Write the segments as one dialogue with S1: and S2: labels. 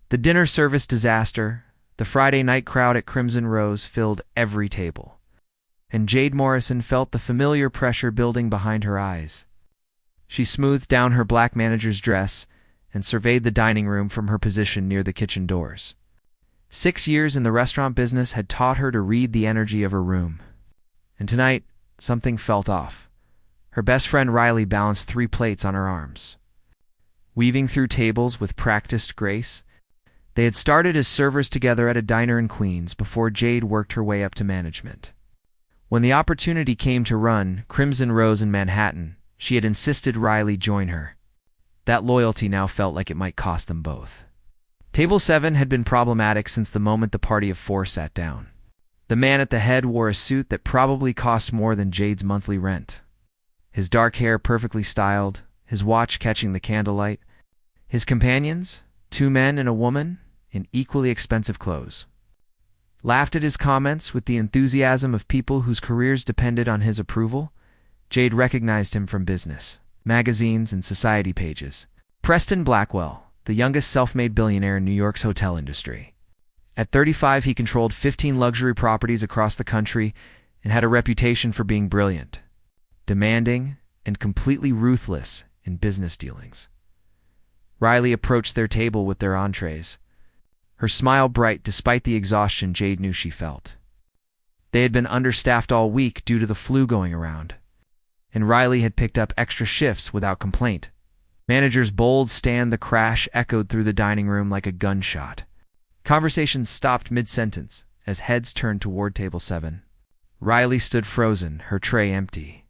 S1: The dinner service disaster, the Friday night crowd at Crimson Rose filled every table, and Jade Morrison felt the familiar pressure building behind her eyes. She smoothed down her black manager's dress and surveyed the dining room from her position near the kitchen doors. 6 years in the restaurant business had taught her to read the energy of her room. And tonight, something felt off. Her best friend Riley balanced 3 plates on her arms. Weaving through tables with practiced grace, they had started as servers together at a diner in Queens before Jade worked her way up to management. When the opportunity came to run Crimson Rose in Manhattan, she had insisted Riley join her. That loyalty now felt like it might cost them both. Table 7 had been problematic since the moment the party of 4 sat down. The man at the head wore a suit that probably cost more than Jade's monthly rent. His dark hair perfectly styled, his watch catching the candlelight. His companions, 2 men and a woman, in equally expensive clothes, laughed at his comments with the enthusiasm of people whose careers depended on his approval. Jade recognized him from business, magazines, and society pages. Preston Blackwell, the youngest self-made billionaire in New York's hotel industry. At 35, he controlled 15 luxury properties across the country and had a reputation for being brilliant, demanding, and completely ruthless in business dealings. Riley approached their table with their entrees, her smile bright despite the exhaustion Jade knew she felt. They had been understaffed all week due to the flu going around, and Riley had picked up extra shifts without complaint. Manager's bold stand the crash echoed through the dining room like a gunshot. Conversations stopped mid-sentence as heads turned toward table 7. Riley stood frozen, her tray empty.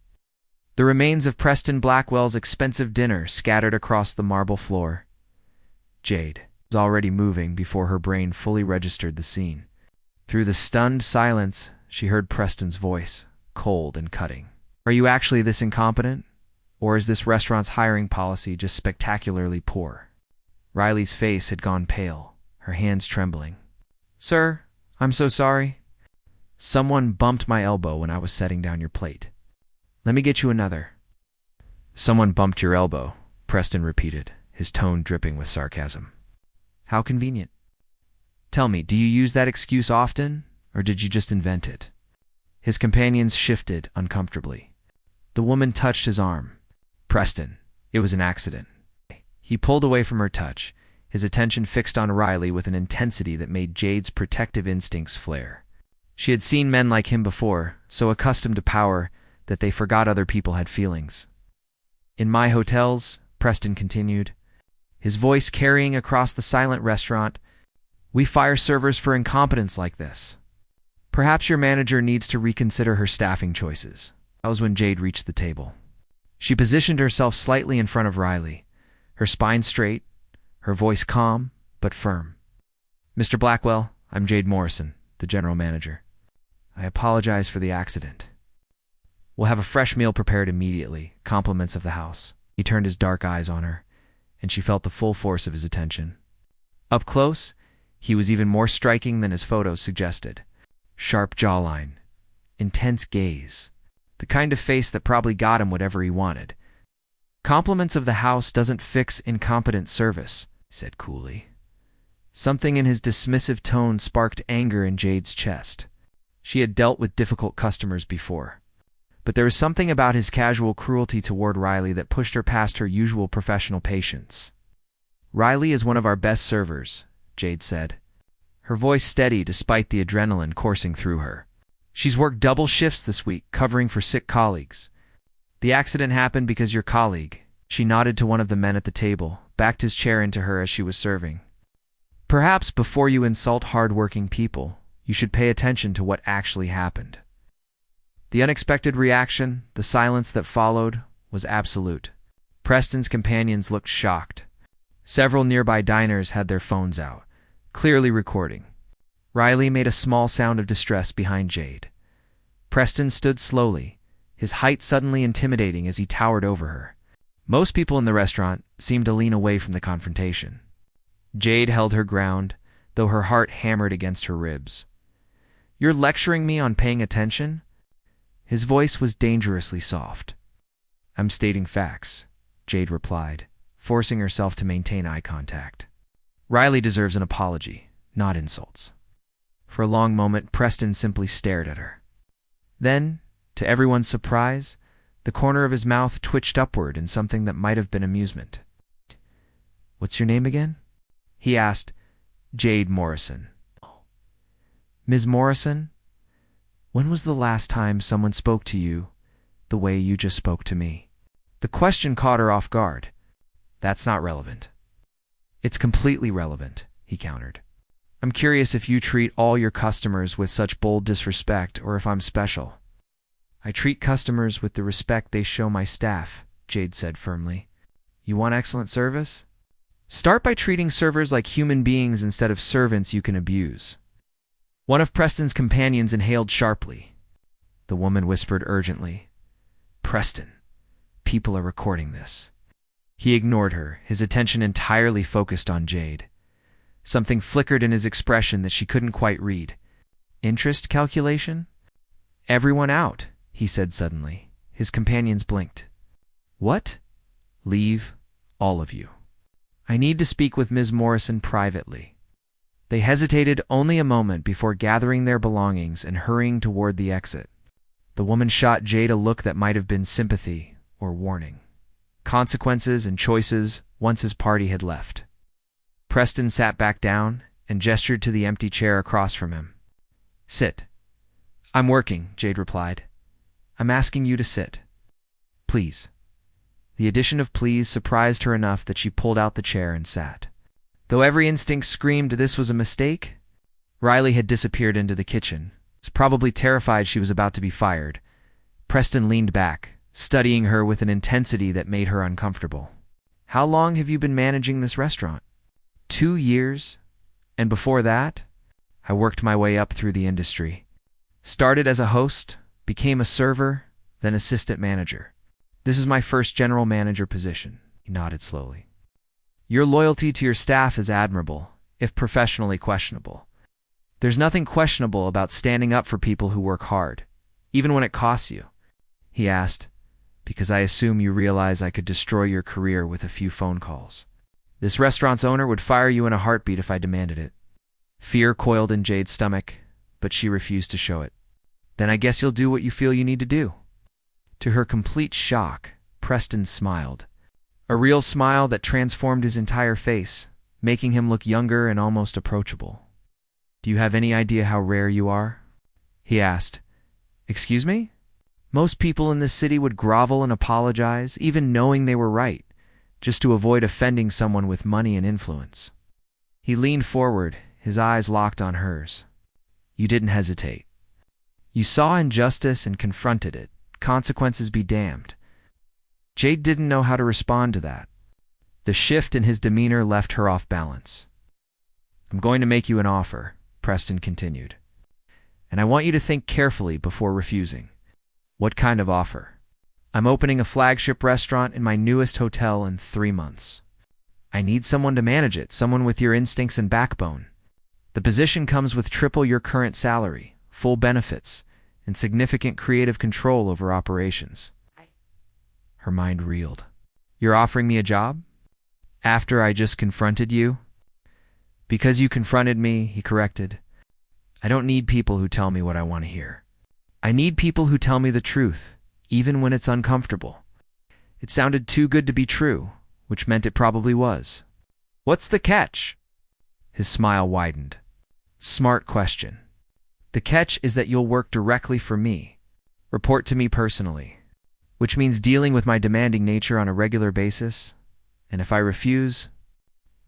S1: The remains of Preston Blackwell's expensive dinner scattered across the marble floor. Jade was already moving before her brain fully registered the scene. Through the stunned silence, she heard Preston's voice, cold and cutting. "Are you actually this incompetent? Or is this restaurant's hiring policy just spectacularly poor?" Riley's face had gone pale, her hands trembling. "Sir, I'm so sorry. Someone bumped my elbow when I was setting down your plate. Let me get you another." "Someone bumped your elbow," Preston repeated, his tone dripping with sarcasm. "How convenient. Tell me, do you use that excuse often, or did you just invent it?" His companions shifted uncomfortably. The woman touched his arm. "Preston, it was an accident." He pulled away from her touch, his attention fixed on Riley with an intensity that made Jade's protective instincts flare. She had seen men like him before, so accustomed to power that they forgot other people had feelings. "In my hotels," Preston continued, his voice carrying across the silent restaurant, "we fire servers for incompetence like this. Perhaps your manager needs to reconsider her staffing choices." That was when Jade reached the table. She positioned herself slightly in front of Riley, her spine straight, her voice calm but firm. "Mr. Blackwell, I'm Jade Morrison, the general manager. I apologize for the accident. We'll have a fresh meal prepared immediately, compliments of the house." He turned his dark eyes on her, and she felt the full force of his attention. Up close, he was even more striking than his photos suggested. Sharp jawline, intense gaze, the kind of face that probably got him whatever he wanted. "Compliments of the house doesn't fix incompetent service," he said coolly. Something in his dismissive tone sparked anger in Jade's chest. She had dealt with difficult customers before, but there was something about his casual cruelty toward Riley that pushed her past her usual professional patience. "Riley is one of our best servers," Jade said, her voice steady despite the adrenaline coursing through her. "She's worked double shifts this week, covering for sick colleagues. The accident happened because your colleague," she nodded to one of the men at the table, backed his chair into her as she was serving. "Perhaps before you insult hard-working people, you should pay attention to what actually happened." The unexpected reaction, the silence that followed, was absolute. Preston's companions looked shocked. Several nearby diners had their phones out, clearly recording. Riley made a small sound of distress behind Jade. Preston stood slowly, his height suddenly intimidating as he towered over her. Most people in the restaurant seemed to lean away from the confrontation. Jade held her ground, though her heart hammered against her ribs. "You're lecturing me on paying attention?" His voice was dangerously soft. "I'm stating facts," Jade replied, forcing herself to maintain eye contact. Riley deserves an apology, not insults. For a long moment, Preston simply stared at her. Then, to everyone's surprise, the corner of his mouth twitched upward in something that might have been amusement. "What's your name again?" he asked. "Jade Morrison." "Ms. Morrison, when was the last time someone spoke to you the way you just spoke to me?" The question caught her off guard. "That's not relevant." "It's completely relevant," he countered. "I'm curious if you treat all your customers with such bold disrespect or if I'm special." "I treat customers with the respect they show my staff," Jade said firmly. "You want excellent service? Start by treating servers like human beings instead of servants you can abuse." One of Preston's companions inhaled sharply. The woman whispered urgently, "Preston, people are recording this." He ignored her, his attention entirely focused on Jade. Something flickered in his expression that she couldn't quite read. Interest calculation? "Everyone out," he said suddenly. His companions blinked. "What?" "Leave, all of you. I need to speak with Ms. Morrison privately." They hesitated only a moment before gathering their belongings and hurrying toward the exit. The woman shot Jade a look that might have been sympathy or warning. Consequences and choices once his party had left. Preston sat back down and gestured to the empty chair across from him. "Sit." "I'm working," Jade replied. "I'm asking you to sit." "Please." The addition of please surprised her enough that she pulled out the chair and sat. Though every instinct screamed this was a mistake, Riley had disappeared into the kitchen. Was probably terrified she was about to be fired. Preston leaned back, studying her with an intensity that made her uncomfortable. "How long have you been managing this restaurant?" 2 years. And before that, I worked my way up through the industry. Started as a host, became a server, then assistant manager. This is my first general manager position." He nodded slowly. "Your loyalty to your staff is admirable, if professionally questionable. There's nothing questionable about standing up for people who work hard, even when it costs you." He asked, "Because I assume you realize I could destroy your career with a few phone calls. This restaurant's owner would fire you in a heartbeat if I demanded it." Fear coiled in Jade's stomach, but she refused to show it. "Then I guess you'll do what you feel you need to do." To her complete shock, Preston smiled. A real smile that transformed his entire face, making him look younger and almost approachable. "Do you have any idea how rare you are?" he asked. "Excuse me?" "Most people in this city would grovel and apologize, even knowing they were right, just to avoid offending someone with money and influence." He leaned forward, his eyes locked on hers. "You didn't hesitate. You saw injustice and confronted it. Consequences be damned." Jade didn't know how to respond to that. The shift in his demeanor left her off balance. "I'm going to make you an offer," Preston continued. "And I want you to think carefully before refusing." "What kind of offer?" "I'm opening a flagship restaurant in my newest hotel in 3 months. I need someone to manage it, someone with your instincts and backbone. The position comes with triple your current salary, full benefits, and significant creative control over operations." Her mind reeled. "You're offering me a job? After I just confronted you?" "Because you confronted me," he corrected. "I don't need people who tell me what I want to hear. I need people who tell me the truth, even when it's uncomfortable." It sounded too good to be true, which meant it probably was. "What's the catch?" His smile widened. "Smart question. The catch is that you'll work directly for me, report to me personally, which means dealing with my demanding nature on a regular basis, and if I refuse,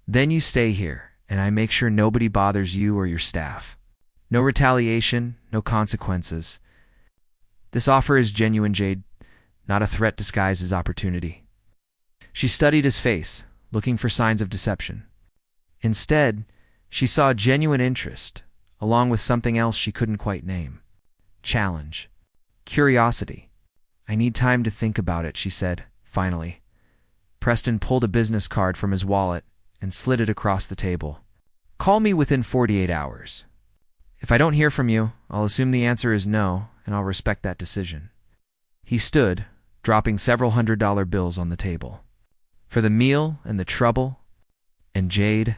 S1: then you stay here, and I make sure nobody bothers you or your staff. No retaliation, no consequences. This offer is genuine, Jade, not a threat disguised as opportunity." She studied his face, looking for signs of deception. Instead, she saw genuine interest, along with something else she couldn't quite name. Challenge. Curiosity. "I need time to think about it," she said, finally. Preston pulled a business card from his wallet and slid it across the table. "Call me within 48 hours. If I don't hear from you, I'll assume the answer is no, and I'll respect that decision." He stood, dropping several $100 bills on the table. For the meal and the trouble, and Jade,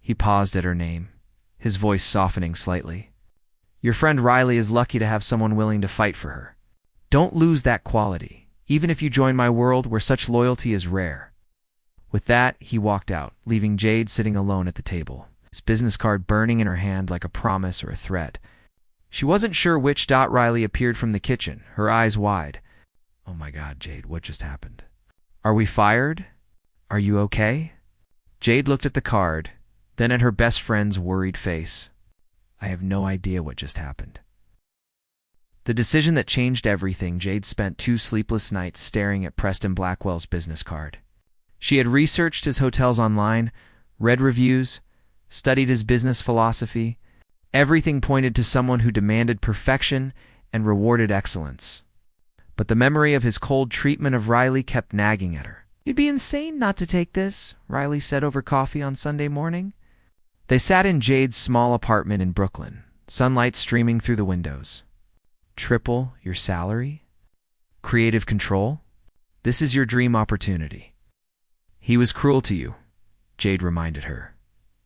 S1: He paused at her name, his voice softening slightly. Your friend Riley is lucky to have someone willing to fight for her. Don't lose that quality, even if you join my world where such loyalty is rare. With that, he walked out, leaving Jade sitting alone at the table, his business card burning in her hand like a promise or a threat. She wasn't sure which. Riley appeared from the kitchen, her eyes wide. Oh my God, Jade, what just happened? Are we fired? Are you okay? Jade looked at the card, then at her best friend's worried face. I have no idea what just happened. The decision that changed everything. Jade spent 2 sleepless nights staring at Preston Blackwell's business card. She had researched his hotels online, read reviews, studied his business philosophy. Everything pointed to someone who demanded perfection and rewarded excellence. But the memory of his cold treatment of Riley kept nagging at her. You'd be insane not to take this, Riley said over coffee on Sunday morning. They sat in Jade's small apartment in Brooklyn, sunlight streaming through the windows. Triple your salary? Creative control? This is your dream opportunity. He was cruel to you, Jade reminded her.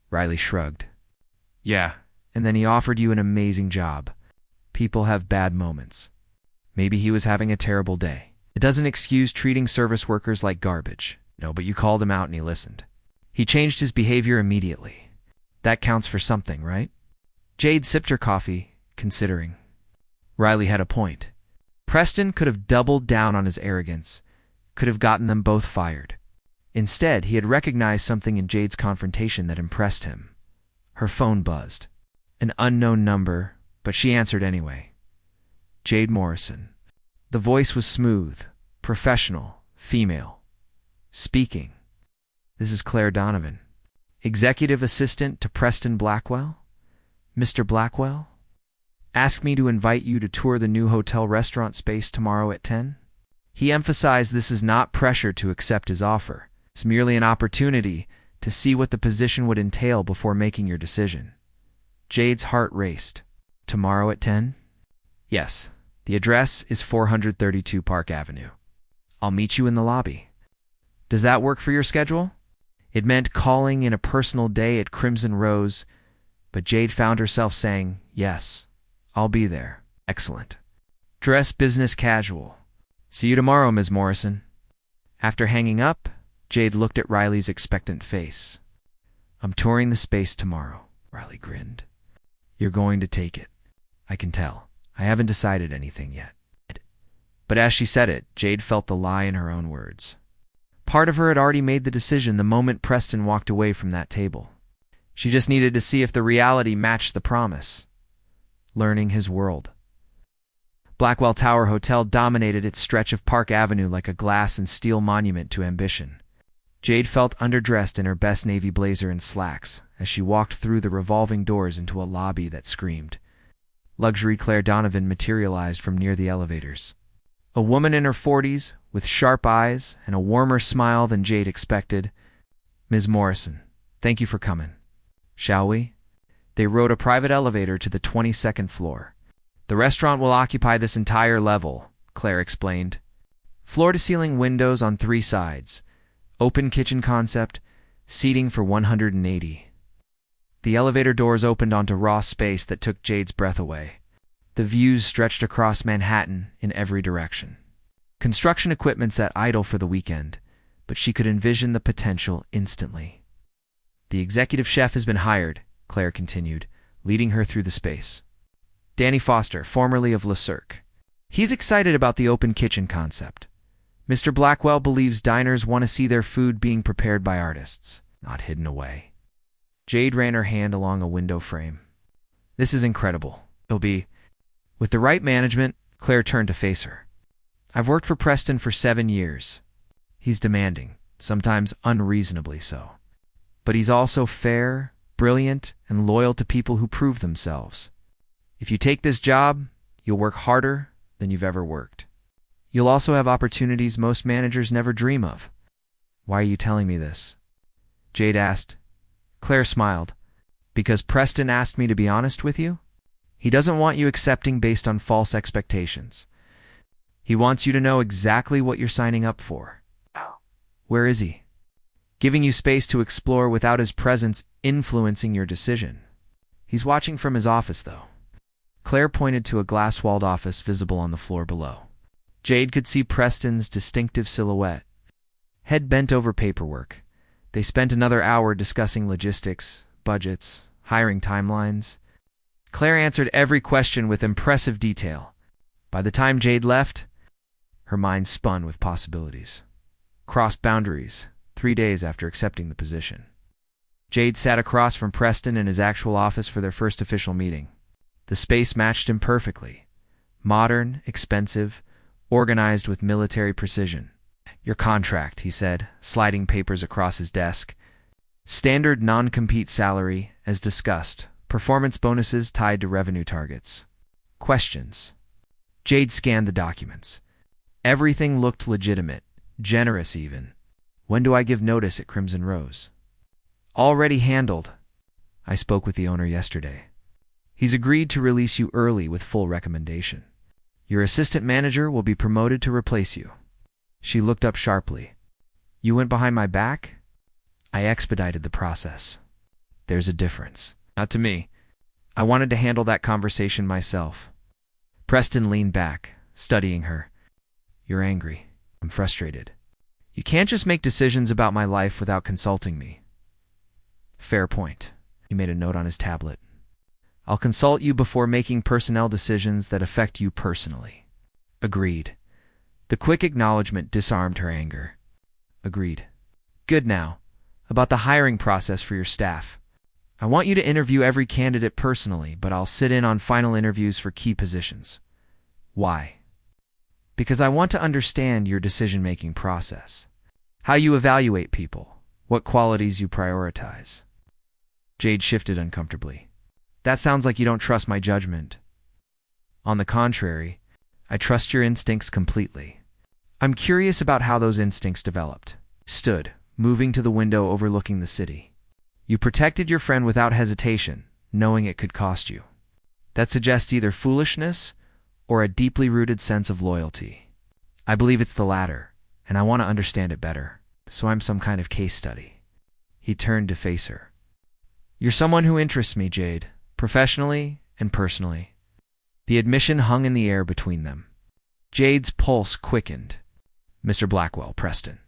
S1: Riley shrugged. Yeah, and then he offered you an amazing job. People have bad moments. Maybe he was having a terrible day. It doesn't excuse treating service workers like garbage. No, but you called him out and he listened. He changed his behavior immediately. That counts for something, right? Jade sipped her coffee, considering. Riley had a point. Preston could have doubled down on his arrogance, could have gotten them both fired. Instead, he had recognized something in Jade's confrontation that impressed him. Her phone buzzed. An unknown number, but she answered anyway. Jade Morrison. The voice was smooth, professional, female. Speaking. This is Claire Donovan, executive assistant to Preston Blackwell. Mr. Blackwell? Asked me to invite you to tour the new hotel restaurant space tomorrow at 10. He emphasized this is not pressure to accept his offer. It's merely an opportunity to see what the position would entail before making your decision. Jade's heart raced. Tomorrow at 10? Yes. The address is 432 Park Avenue. I'll meet you in the lobby. Does that work for your schedule? It meant calling in a personal day at Crimson Rose, but Jade found herself saying, yes, I'll be there. Excellent. Dress business casual. See you tomorrow, Ms. Morrison. After hanging up, Jade looked at Riley's expectant face. I'm touring the space tomorrow, Riley grinned. You're going to take it. I can tell. I haven't decided anything yet. But as she said it, Jade felt the lie in her own words. Part of her had already made the decision the moment Preston walked away from that table. She just needed to see if the reality matched the promise. Learning his world. Blackwell Tower Hotel dominated its stretch of Park Avenue like a glass and steel monument to ambition. Jade felt underdressed in her best navy blazer and slacks as she walked through the revolving doors into a lobby that screamed. Luxury Claire Donovan materialized from near the elevators. A woman in her 40s, with sharp eyes and a warmer smile than Jade expected. Ms. Morrison, thank you for coming. Shall we? They rode a private elevator to the 22nd floor. The restaurant will occupy this entire level, Claire explained. Floor-to-ceiling windows on 3 sides. Open kitchen concept, seating for 180. The elevator doors opened onto raw space that took Jade's breath away. The views stretched across Manhattan in every direction. Construction equipment sat idle for the weekend, but she could envision the potential instantly. The executive chef has been hired, Claire continued, leading her through the space. Danny Foster, formerly of Le Cirque. He's excited about the open kitchen concept. Mr. Blackwell believes diners want to see their food being prepared by artists, not hidden away. Jade ran her hand along a window frame. This is incredible. It'll be... With the right management, Claire turned to face her. I've worked for Preston for 7 years. He's demanding, sometimes unreasonably so. But he's also fair, brilliant, and loyal to people who prove themselves. If you take this job, you'll work harder than you've ever worked. You'll also have opportunities most managers never dream of. Why are you telling me this? Jade asked. Claire smiled. Because Preston asked me to be honest with you? He doesn't want you accepting based on false expectations. He wants you to know exactly what you're signing up for. Where is he? giving you space to explore without his presence influencing your decision. He's watching from his office, though. Claire pointed to a glass-walled office visible on the floor below. Jade could see Preston's distinctive silhouette. Head bent over paperwork. They spent another hour discussing logistics, budgets, hiring timelines. Claire answered every question with impressive detail. By the time Jade left, her mind spun with possibilities. Crossed boundaries, 3 days after accepting the position. Jade sat across from Preston in his actual office for their first official meeting. The space matched him perfectly. Modern, expensive, organized with military precision. Your contract, he said, sliding papers across his desk. Standard non-compete salary, as discussed. Performance bonuses tied to revenue targets. Questions. Jade scanned the documents. Everything looked legitimate, generous even. When do I give notice at Crimson Rose? Already handled. I spoke with the owner yesterday. He's agreed to release you early with full recommendation. Your assistant manager will be promoted to replace you. She looked up sharply. You went behind my back? I expedited the process. There's a difference. Not to me. I wanted to handle that conversation myself. Preston leaned back, studying her. You're angry. I'm frustrated. You can't just make decisions about my life without consulting me. Fair point. He made a note on his tablet. I'll consult you before making personnel decisions that affect you personally. Agreed. The quick acknowledgement disarmed her anger. Agreed. Good now. About the hiring process for your staff. I want you to interview every candidate personally, but I'll sit in on final interviews for key positions. Why? Because I want to understand your decision-making process. How you evaluate people. What qualities you prioritize. Jade shifted uncomfortably. That sounds like you don't trust my judgment. On the contrary, I trust your instincts completely. I'm curious about how those instincts developed. Stood, moving to the window overlooking the city. You protected your friend without hesitation, knowing it could cost you. That suggests either foolishness or a deeply rooted sense of loyalty. I believe it's the latter, and I want to understand it better, so I'm some kind of case study. He turned to face her. You're someone who interests me, Jade, professionally and personally. The admission hung in the air between them. Jade's pulse quickened. Mr. Blackwell, Preston.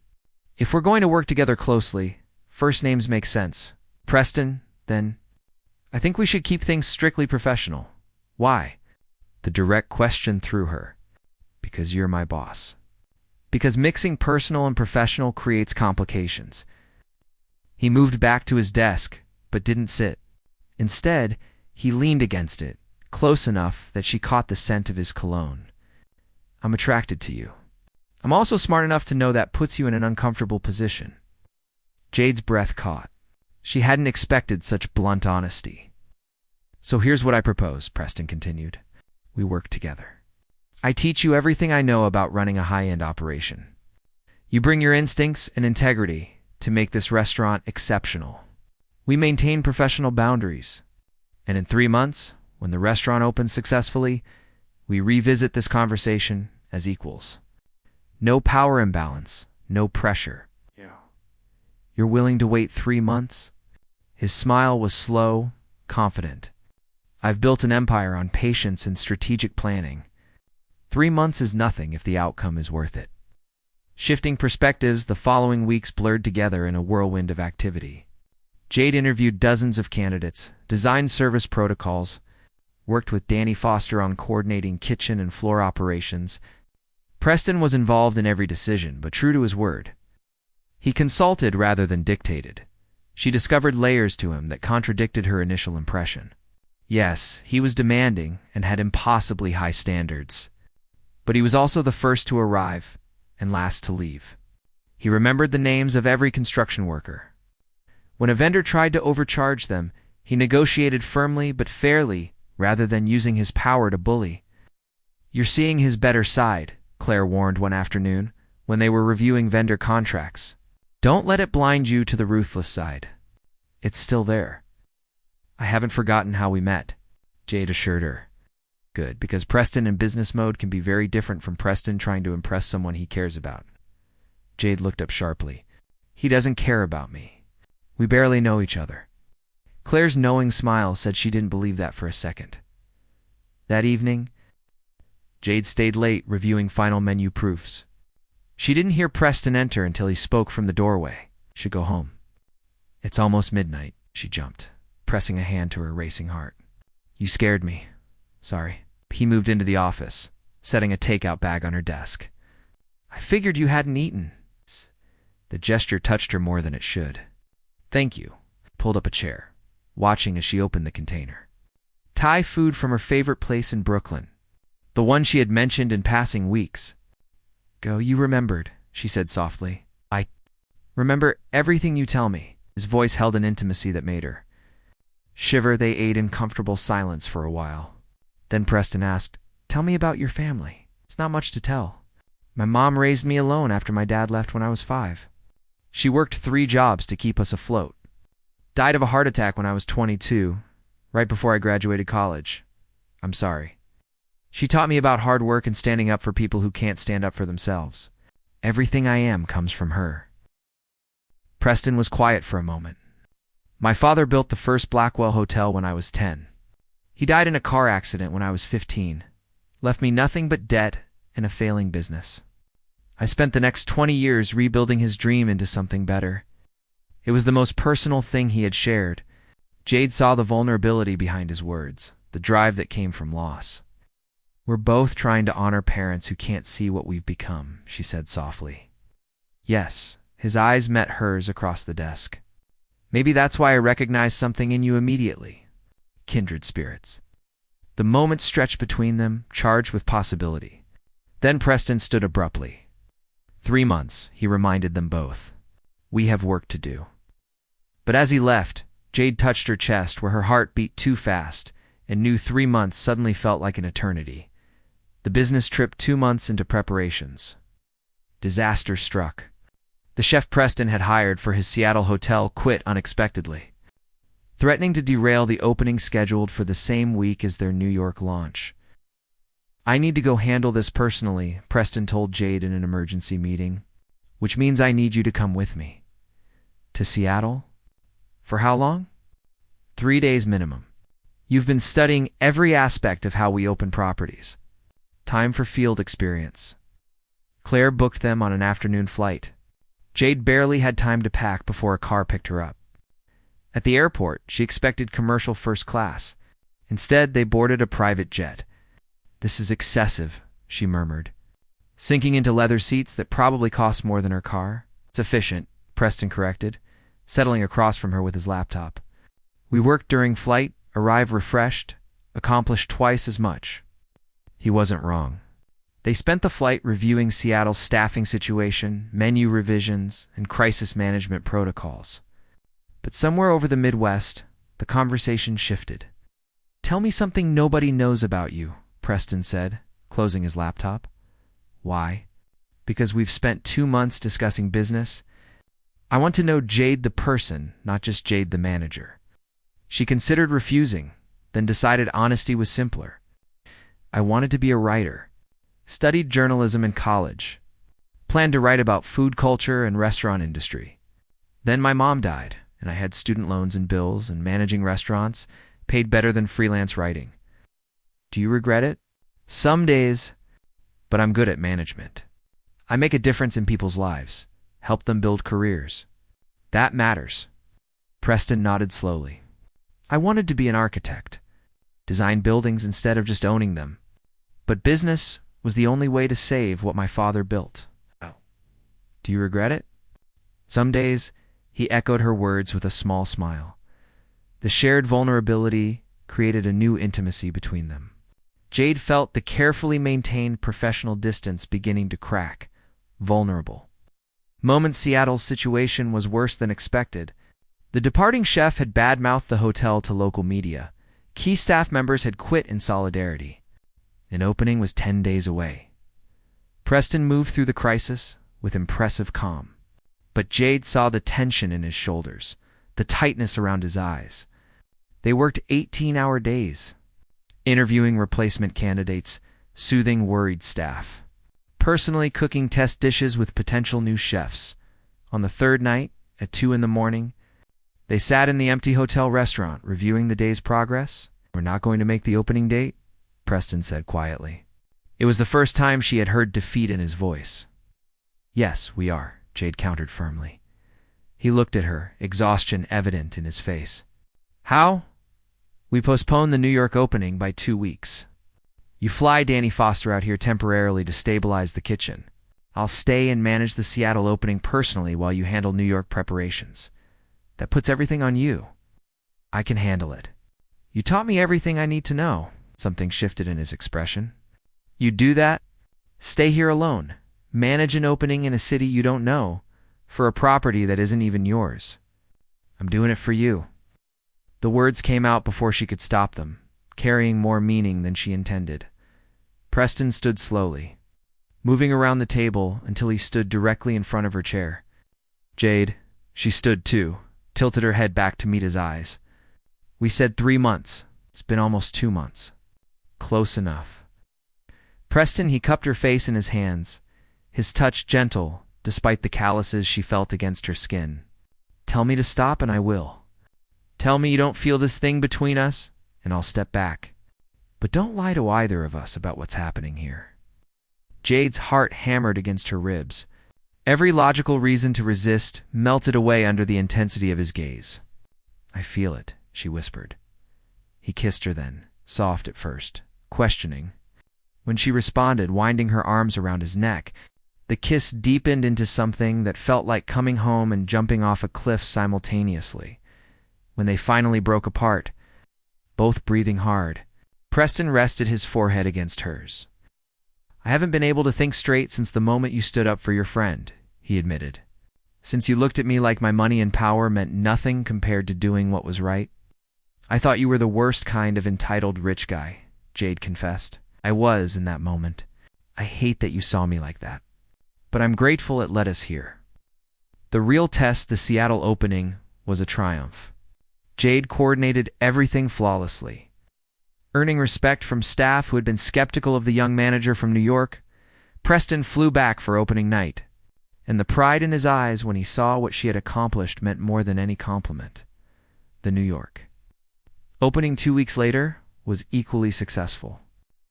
S1: If we're going to work together closely, first names make sense. Preston, then. I think we should keep things strictly professional. Why? The direct question threw her. Because you're my boss. Because mixing personal and professional creates complications. He moved back to his desk, but didn't sit. Instead, he leaned against it, close enough that she caught the scent of his cologne. I'm attracted to you. I'm also smart enough to know that puts you in an uncomfortable position. Jade's breath caught. She hadn't expected such blunt honesty. So here's what I propose, Preston continued. We work together. I teach you everything I know about running a high-end operation. You bring your instincts and integrity to make this restaurant exceptional. We maintain professional boundaries. And in 3 months, when the restaurant opens successfully, we revisit this conversation as equals. No power imbalance, no pressure. You're willing to wait 3 months? His smile was slow, confident. I've built an empire on patience and strategic planning. 3 months is nothing if the outcome is worth it. Shifting perspectives, the following weeks blurred together in a whirlwind of activity. Jade interviewed dozens of candidates, designed service protocols, worked with Danny Foster on coordinating kitchen and floor operations. Preston was involved in every decision, but true to his word. He consulted rather than dictated. She discovered layers to him that contradicted her initial impression. Yes, he was demanding and had impossibly high standards. But he was also the first to arrive and last to leave. He remembered the names of every construction worker. When a vendor tried to overcharge them, he negotiated firmly but fairly rather than using his power to bully. You're seeing his better side, Claire warned one afternoon when they were reviewing vendor contracts. Don't let it blind you to the ruthless side. It's still there. I haven't forgotten how we met, Jade assured her. Good, because Preston in business mode can be very different from Preston trying to impress someone he cares about. Jade looked up sharply. He doesn't care about me. We barely know each other. Claire's knowing smile said she didn't believe that for a second. That evening, Jade stayed late reviewing final menu proofs. She didn't hear Preston enter until he spoke from the doorway. Should go home. It's almost midnight, she jumped, pressing a hand to her racing heart. You scared me. Sorry. He moved into the office, setting a takeout bag on her desk. I figured you hadn't eaten. The gesture touched her more than it should. Thank you. Pulled up a chair, watching as she opened the container. Thai food from her favorite place in Brooklyn. The one she had mentioned in passing weeks. Go, you remembered, she said softly. I remember everything you tell me. His voice held an intimacy that made her shiver. They ate in comfortable silence for a while. Then Preston asked, Tell me about your family. It's not much to tell. My mom raised me alone after my dad left when I was 5. She worked 3 jobs to keep us afloat. Died of a heart attack when I was 22, right before I graduated college. I'm sorry. She taught me about hard work and standing up for people who can't stand up for themselves. Everything I am comes from her. Preston was quiet for a moment. My father built the first Blackwell Hotel when I was 10. He died in a car accident when I was 15. Left me nothing but debt and a failing business. I spent the next 20 years rebuilding his dream into something better. It was the most personal thing he had shared. Jade saw the vulnerability behind his words, the drive that came from loss. We're both trying to honor parents who can't see what we've become, she said softly. Yes, his eyes met hers across the desk. Maybe that's why I recognized something in you immediately. Kindred spirits. The moment stretched between them, charged with possibility. Then Preston stood abruptly. 3 months, he reminded them both. We have work to do. But as he left, Jade touched her chest where her heart beat too fast and knew 3 months suddenly felt like an eternity. The business trip 2 months into preparations. Disaster struck. The chef Preston had hired for his Seattle hotel quit unexpectedly, threatening to derail the opening scheduled for the same week as their New York launch. I need to go handle this personally, Preston told Jade in an emergency meeting, which means I need you to come with me. To Seattle? For how long? 3 days minimum. You've been studying every aspect of how we open properties. Time for field experience. Claire booked them on an afternoon flight. Jade barely had time to pack before a car picked her up. At the airport, she expected commercial first class. Instead, they boarded a private jet. This is excessive, she murmured, sinking into leather seats that probably cost more than her car. It's efficient, Preston corrected, settling across from her with his laptop. We worked during flight, arrive refreshed, accomplish twice as much. He wasn't wrong. They spent the flight reviewing Seattle's staffing situation, menu revisions, and crisis management protocols. But somewhere over the Midwest, the conversation shifted. Tell me something nobody knows about you, Preston said, closing his laptop. Why? Because we've spent 2 months discussing business. I want to know Jade the person, not just Jade the manager. She considered refusing, then decided honesty was simpler. I wanted to be a writer. Studied journalism in college. Planned to write about food culture and restaurant industry. Then my mom died, and I had student loans and bills, and managing restaurants paid better than freelance writing. Do you regret it? Some days, but I'm good at management. I make a difference in people's lives, help them build careers. That matters. Preston nodded slowly. I wanted to be an architect, design buildings instead of just owning them. But business was the only way to save what my father built. Do you regret it? Some days, he echoed her words with a small smile. The shared vulnerability created a new intimacy between them. Jade felt the carefully maintained professional distance beginning to crack, vulnerable. Moment Seattle's situation was worse than expected. The departing chef had badmouthed the hotel to local media. Key staff members had quit in solidarity. An opening was 10 days away. Preston moved through the crisis with impressive calm. But Jade saw the tension in his shoulders, the tightness around his eyes. They worked 18-hour days, interviewing replacement candidates, soothing worried staff, personally cooking test dishes with potential new chefs, On the third night, at 2 in the morning, they sat in the empty hotel restaurant, reviewing the day's progress. "We're not going to make the opening date?" Preston said quietly. It was the first time she had heard defeat in his voice. "Yes, we are," Jade countered firmly. He looked at her, exhaustion evident in his face. "How?" "We postponed the New York opening by 2 weeks. You fly Danny Foster out here temporarily to stabilize the kitchen. I'll stay and manage the Seattle opening personally while you handle New York preparations. That puts everything on you." "I can handle it." "You taught me everything I need to know." Something shifted in his expression. "You do that? Stay here alone. Manage an opening in a city you don't know, for a property that isn't even yours." "I'm doing it for you." The words came out before she could stop them, carrying more meaning than she intended. Preston stood slowly, moving around the table until he stood directly in front of her chair. "Jade," she stood too, tilted her head back to meet his eyes. "We said 3 months. It's been almost 2 months. Close enough." Preston, he cupped her face in his hands, his touch gentle, despite the calluses she felt against her skin. "Tell me to stop and I will. Tell me you don't feel this thing between us, and I'll step back. But don't lie to either of us about what's happening here." Jade's heart hammered against her ribs. Every logical reason to resist melted away under the intensity of his gaze. "I feel it," she whispered. He kissed her then, soft at first, questioning. When she responded, winding her arms around his neck, the kiss deepened into something that felt like coming home and jumping off a cliff simultaneously. When they finally broke apart, both breathing hard, Preston rested his forehead against hers. "I haven't been able to think straight since the moment you stood up for your friend," he admitted. "Since you looked at me like my money and power meant nothing compared to doing what was right. I thought you were the worst kind of entitled rich guy," Jade confessed. "I was in that moment. I hate that you saw me like that. But I'm grateful it led us here." The real test, the Seattle opening, was a triumph. Jade coordinated everything flawlessly. Earning respect from staff who had been skeptical of the young manager from New York, Preston flew back for opening night, and the pride in his eyes when he saw what she had accomplished meant more than any compliment. The New York opening 2 weeks later was equally successful.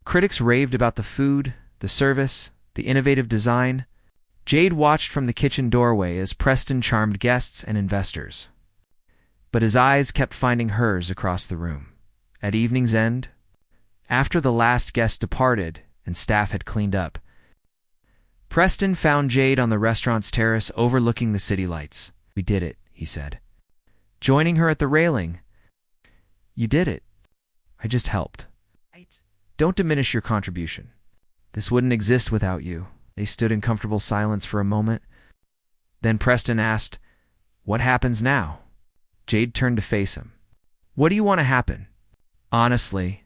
S1: Critics raved about the food, the service, the innovative design. Jade watched from the kitchen doorway as Preston charmed guests and investors. But his eyes kept finding hers across the room. At evening's end, after the last guest departed and staff had cleaned up, Preston found Jade on the restaurant's terrace overlooking the city lights. "We did it," he said, joining her at the railing. "You did it. I just helped. Don't diminish your contribution. This wouldn't exist without you." They stood in comfortable silence for a moment. Then Preston asked, "What happens now?" Jade turned to face him. "What do you want to happen?" "Honestly,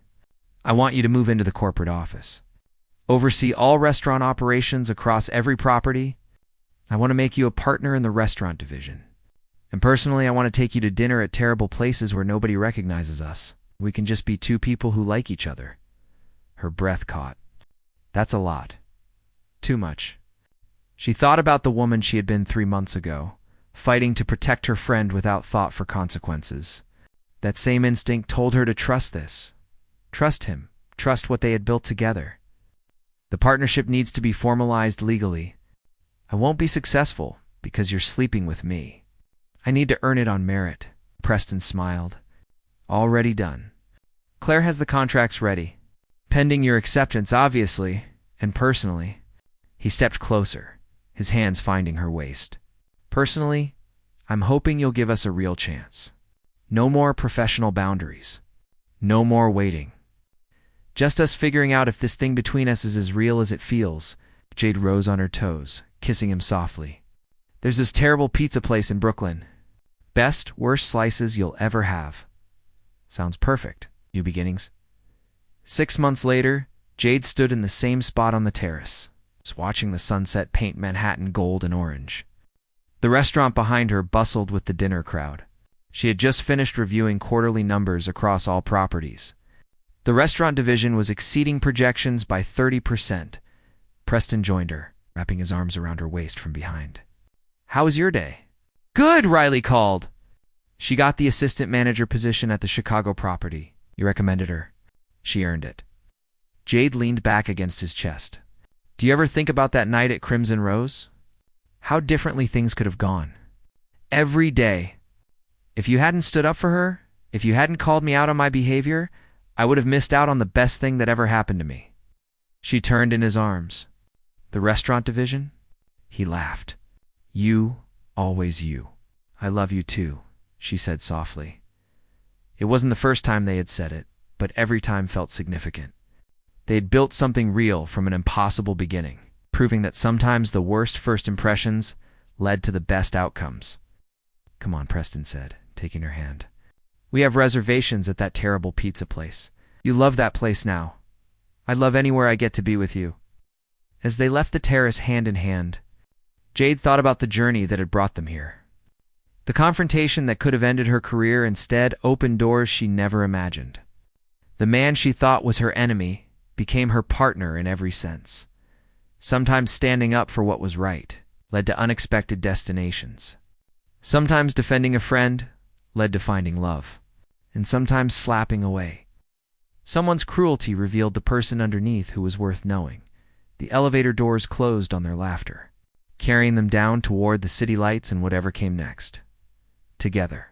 S1: I want you to move into the corporate office. Oversee all restaurant operations across every property. I want to make you a partner in the restaurant division. And personally, I want to take you to dinner at terrible places where nobody recognizes us. We can just be 2 people who like each other." Her breath caught. That's a lot. Too much. She thought about the woman she had been 3 months ago, fighting to protect her friend without thought for consequences. That same instinct told her to trust this. Trust him. Trust what they had built together. "The partnership needs to be formalized legally. I won't be successful because you're sleeping with me. I need to earn it on merit." Preston smiled. "Already done. Claire has the contracts ready. Pending your acceptance, obviously, and personally." He stepped closer, his hands finding her waist. "Personally, I'm hoping you'll give us a real chance. No more professional boundaries. No more waiting. Just us figuring out if this thing between us is as real as it feels." Jade rose on her toes, kissing him softly. "There's this terrible pizza place in Brooklyn. Best, worst slices you'll ever have." Sounds perfect. New beginnings. 6 months later, Jade stood in the same spot on the terrace, watching the sunset paint Manhattan gold and orange. The restaurant behind her bustled with the dinner crowd. She had just finished reviewing quarterly numbers across all properties. The restaurant division was exceeding projections by 30%. Preston joined her, wrapping his arms around her waist from behind. How was your day? Good, Riley called. She got the assistant manager position at the Chicago property. You recommended her. She earned it. Jade leaned back against his chest. Do you ever think about that night at Crimson Rose? How differently things could have gone. Every day. If you hadn't stood up for her, if you hadn't called me out on my behavior, I would have missed out on the best thing that ever happened to me. She turned in his arms. The restaurant division? He laughed. You, always you. I love you too, she said softly. It wasn't the first time they had said it, but every time felt significant. They had built something real from an impossible beginning, proving that sometimes the worst first impressions led to the best outcomes. Come on, Preston said, taking her hand. We have reservations at that terrible pizza place. You love that place now. I love anywhere I get to be with you. As they left the terrace hand in hand, Jade thought about the journey that had brought them here. The confrontation that could have ended her career instead opened doors she never imagined. The man she thought was her enemy became her partner in every sense. Sometimes standing up for what was right led to unexpected destinations. Sometimes defending a friend led to finding love, and sometimes slapping away. Someone's cruelty revealed the person underneath who was worth knowing. The elevator doors closed on their laughter, carrying them down toward the city lights and whatever came next. Together.